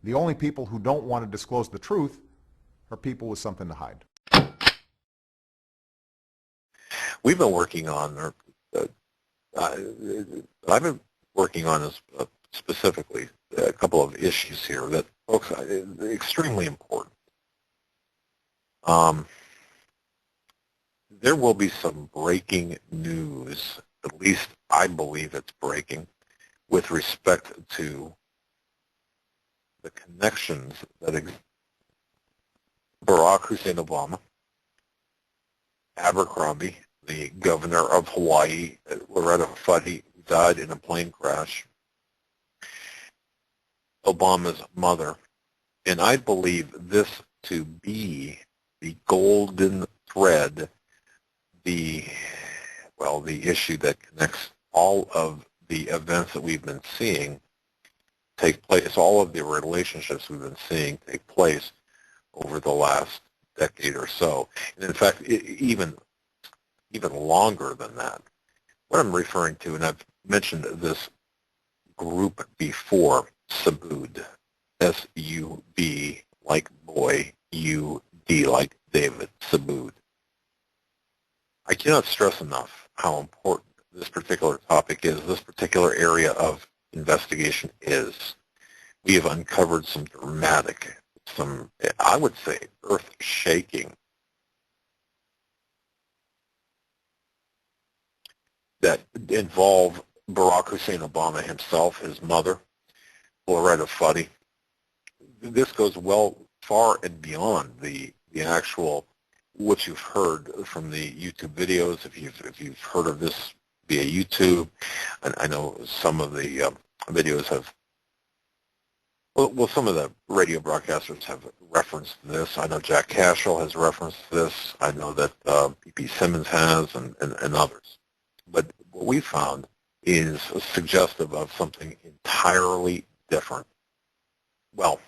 The only people who don't want to disclose the truth are people with something to hide. We've been working on, or I've been working on this specifically a couple of issues here that, folks, are extremely important. There will be some breaking news, at least I believe it's breaking, with respect to the connections that exist. Barack Hussein Obama, Abercrombie, the governor of Hawaii, Loretta Fuddy, who died in a plane crash, Obama's mother, and I believe this to be the golden thread, the issue that connects all of the events that we've been seeing take place, all of the relationships we've been seeing take place over the last decade or so. And in fact, even longer than that. What I'm referring to, and I've mentioned this group before, Subud, S-U-B like boy, U-D like David, Subud. I cannot stress enough how important this particular topic is, this particular area of investigation is. We have uncovered some dramatic, I would say, earth-shaking, that involve Barack Hussein Obama himself, his mother, Loretta Fuddy. This goes far and beyond the actual, what you've heard from the YouTube videos. If you've heard of this via YouTube, and I know some of the videos have, well, some of the radio broadcasters have referenced this. I know Jack Cashel has referenced this. I know that B.P. Simmons has, and others. But what we found is suggestive of something entirely different. Well,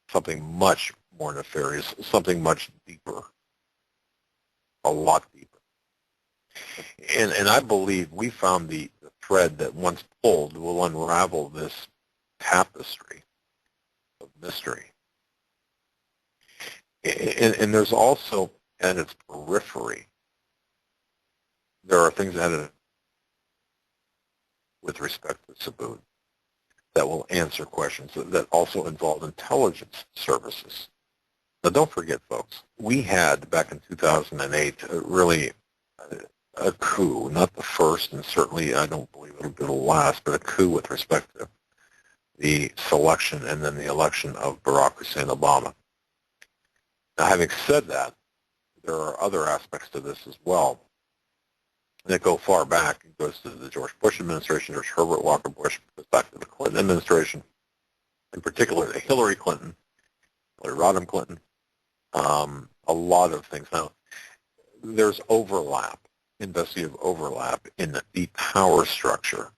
something much more nefarious, something much deeper, a lot deeper. And I believe we found the thread that once pulled will unravel this tapestry of mystery. And there's also, at its periphery, there are things added with respect to Subud that will answer questions that also involve intelligence services. Now, don't forget, folks, we had, back in 2008, really a coup, not the first, and certainly I don't believe it'll be the last, but a coup with respect to the selection and then the election of Barack Hussein Obama. Now, having said that, there are other aspects to this as well that go far back. It goes to the George Bush administration, George Herbert Walker Bush, goes back to the Clinton administration, in particular to Hillary Clinton, Hillary Rodham Clinton, a lot of things. Now, there's overlap, investigative overlap in the power structure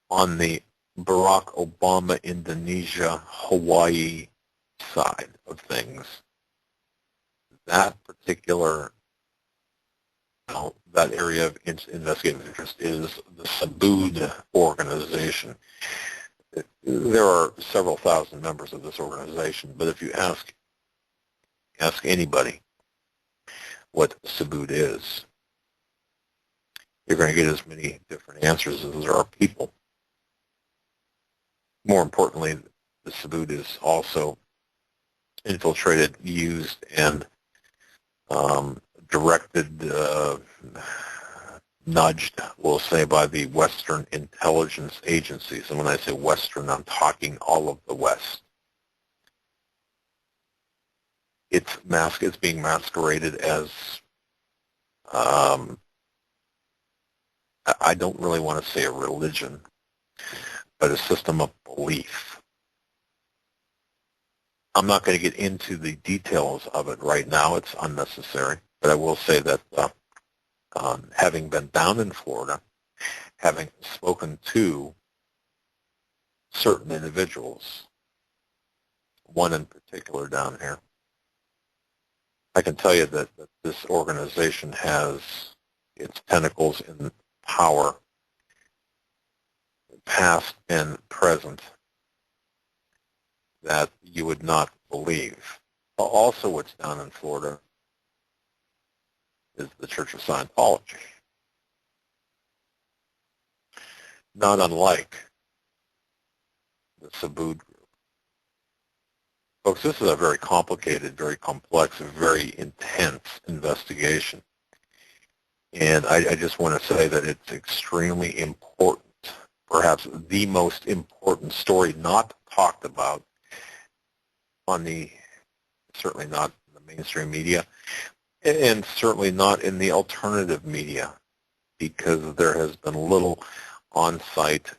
on the Barack Obama, Indonesia, Hawaii side of things. That particular, that area of investigative interest is the Subud organization. There are several thousand members of this organization, but if you ask anybody what Subud is, you're going to get as many different answers as there are people. More importantly, the Subud is also infiltrated, used, and directed, nudged, we'll say, by the Western intelligence agencies. And when I say Western, I'm talking all of the West. It's being masqueraded as, I don't really want to say a religion, but a system of belief. I'm not going to get into the details of it right now. It's unnecessary. But I will say that having been down in Florida, having spoken to certain individuals, one in particular down here, I can tell you that this organization has its tentacles in power, past and present, that you would not believe. Also, what's down in Florida is the Church of Scientology. Not unlike the Subud group. Folks, this is a very complicated, very complex, very intense investigation. And I just want to say that it's extremely important, perhaps the most important story not talked about on the, certainly not in the mainstream media, and certainly not in the alternative media, because there has been little on-site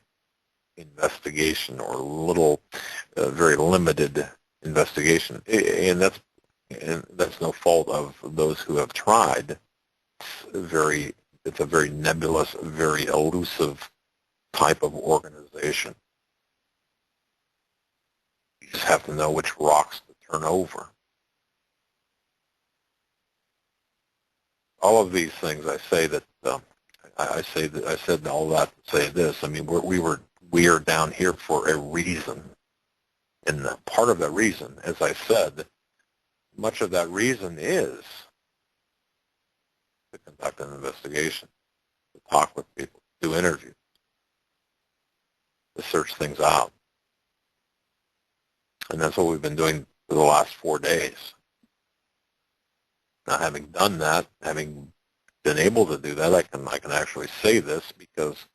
investigation or little, very limited investigation, and that's no fault of those who have tried. It's a very nebulous, very elusive type of organization. You just have to know which rocks to turn over. All of these things, I say that I said all that to say this. I mean, we are down here for a reason, and part of that reason, as I said, much of that reason is to conduct an investigation, to talk with people, do interviews, to search things out, and that's what we've been doing for the last 4 days. Now, having done that, having been able to do that, I can actually say this because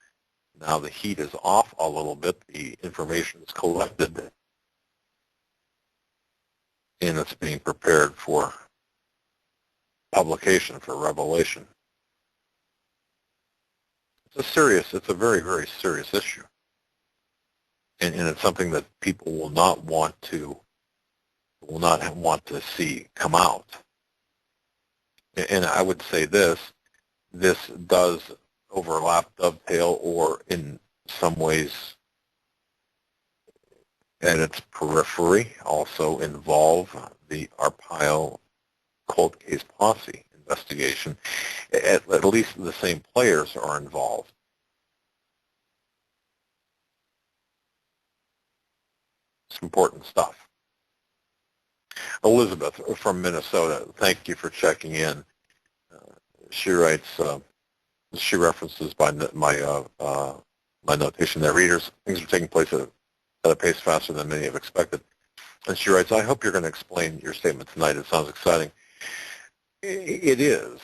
now the heat is off a little bit. The information is collected, and it's being prepared for publication, for revelation. It's a very, very serious issue, and it's something that people will not want to see come out. And I would say this does overlap, dovetail, or in some ways at its periphery also involve the Arpaio cold case posse investigation. At least the same players are involved. It's important stuff. Elizabeth from Minnesota, thank you for checking in. She writes, she references my notation that readers, things are taking place at a pace faster than many have expected. And she writes, I hope you're going to explain your statement tonight. It sounds exciting. It is.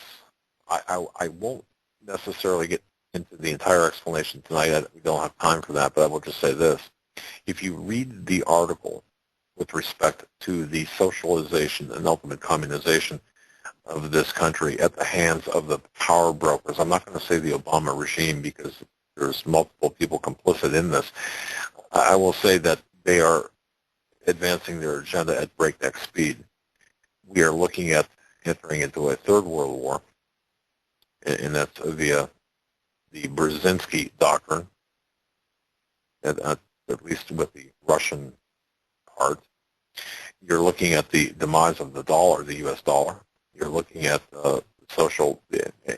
I won't necessarily get into the entire explanation tonight. We don't have time for that, but I will just say this. If you read the article with respect to the socialization and ultimate communization of this country at the hands of the power brokers, I'm not going to say the Obama regime because there's multiple people complicit in this. I will say that they are advancing their agenda at breakneck speed. We are looking at entering into a third world war, and that's via the Brzezinski doctrine, at least with the Russian part. You're looking at the demise of the dollar, the U.S. dollar. You're looking at social,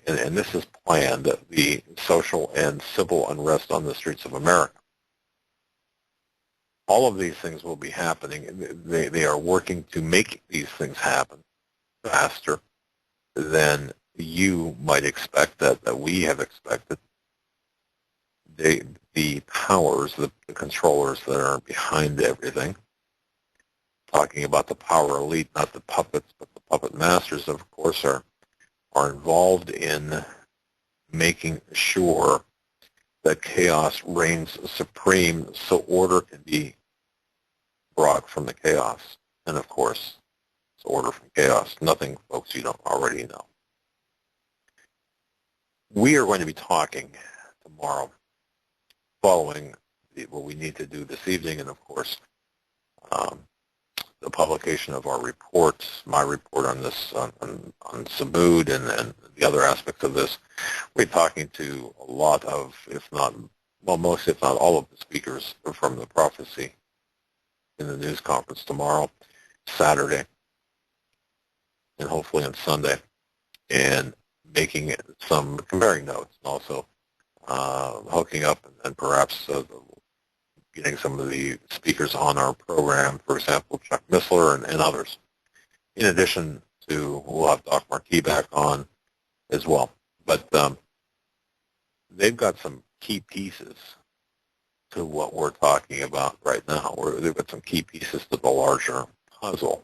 and this is planned, the social and civil unrest on the streets of America. All of these things will be happening. They are working to make these things happen faster than you might expect, that we have expected. The powers, the controllers that are behind everything, talking about the power elite, not the puppets, but the puppet masters, of course, are involved in making sure that chaos reigns supreme so order can be brought from the chaos. And of course, it's order from chaos. Nothing, folks, you don't already know. We are going to be talking tomorrow following what we need to do this evening, and of course, the publication of our reports, my report on this, on Subud and the other aspects of this. We're talking to a lot of, if not, well, most, if not all of the speakers from the prophecy in the news conference tomorrow, Saturday, and hopefully on Sunday, and making some comparing notes, and also hooking up and perhaps getting some of the speakers on our program, for example, Chuck Missler and others. In addition to, we'll have Doc Marquis back on as well. But they've got some key pieces to what we're talking about right now. They've got some key pieces to the larger puzzle.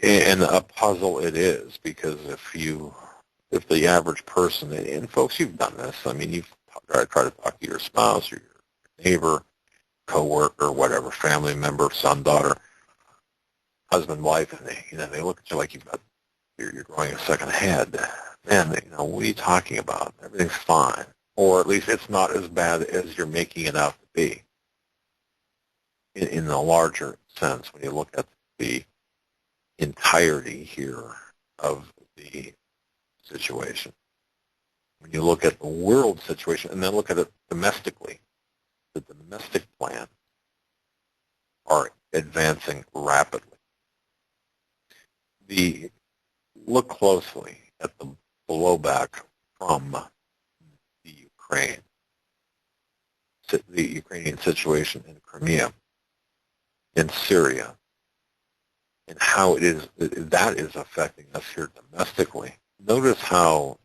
And a puzzle it is, because if the average person, and folks, you've done this, I mean, you've tried to talk to your spouse or your neighbor, coworker, whatever, family member, son, daughter, husband, wife, and they look at you like you're growing a second head. Man, what are you talking about? Everything's fine. Or at least it's not as bad as you're making it out to be. In the larger sense, when you look at the entirety here of the situation. When you look at the world situation and then look at it domestically, the domestic plans are advancing rapidly. Look closely at the blowback from the Ukrainian situation in Crimea, in Syria, and how that is affecting us here domestically. Notice how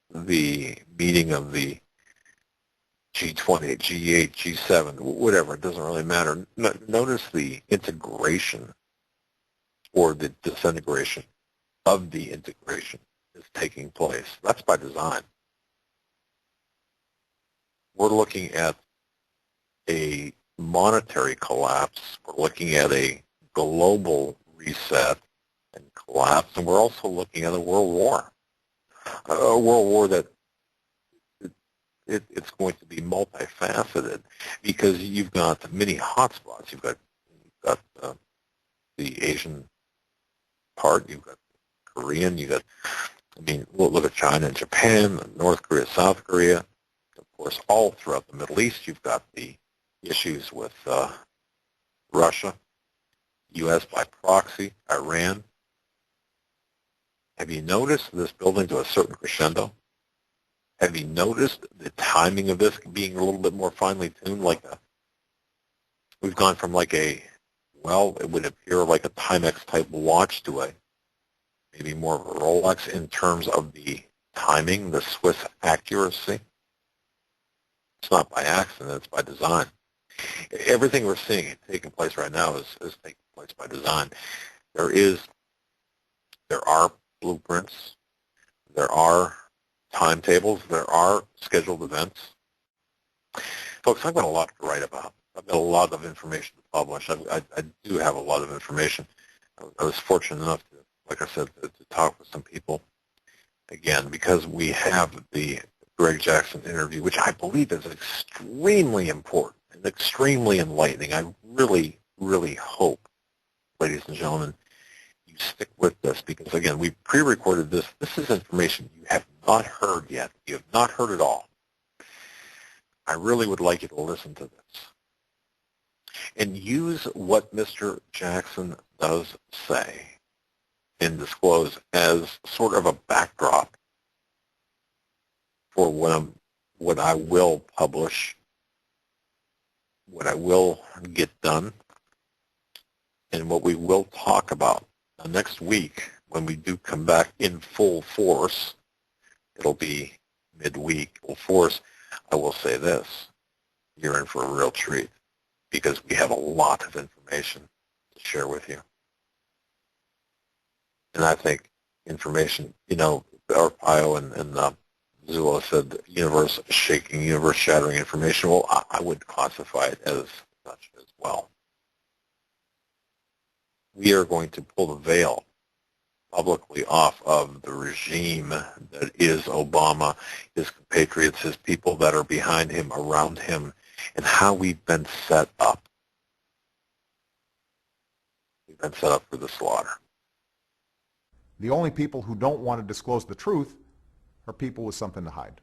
the meeting of the G20, G8, G7, whatever, it doesn't really matter. Notice the integration or the disintegration of the integration is taking place. That's by design. We're looking at a monetary collapse. We're looking at a global reset and collapse, and we're also looking at a world war. A world war that it's going to be multifaceted, because you've got many hotspots. You've got the Asian part, you've got Korean, look at China and Japan, North Korea, South Korea, of course, all throughout the Middle East. You've got the issues with Russia, U.S. by proxy, Iran. Have you noticed this building to a certain crescendo? Have you noticed the timing of this being a little bit more finely tuned? We've gone from it would appear like a Timex type watch to maybe more of a Rolex in terms of the timing, the Swiss accuracy. It's not by accident, it's by design. Everything we're seeing taking place right now is taking place by design. There are blueprints, there are timetables, there are scheduled events. Folks, I've got a lot to write about. I've got a lot of information to publish. I do have a lot of information. I was fortunate enough to, like I said, to talk with some people. Again, because we have the Greg Jackson interview, which I believe is extremely important and extremely enlightening. I really, really hope, ladies and gentlemen, you stick with this, because, again, we pre-recorded this. This is information you have not heard yet. You have not heard it all. I really would like you to listen to this and use what Mr. Jackson does say and disclose as sort of a backdrop for what I will publish, what I will get done, and what we will talk about. Now, next week, when we do come back in full force, it'll be midweek full force, I will say this: you're in for a real treat, because we have a lot of information to share with you. And I think information, Arpaio and Zula said universe-shaking, universe-shattering information. Well, I would classify it as such as well. We are going to pull the veil publicly off of the regime that is Obama, his compatriots, his people that are behind him, around him, and how we've been set up. We've been set up for the slaughter. The only people who don't want to disclose the truth are people with something to hide.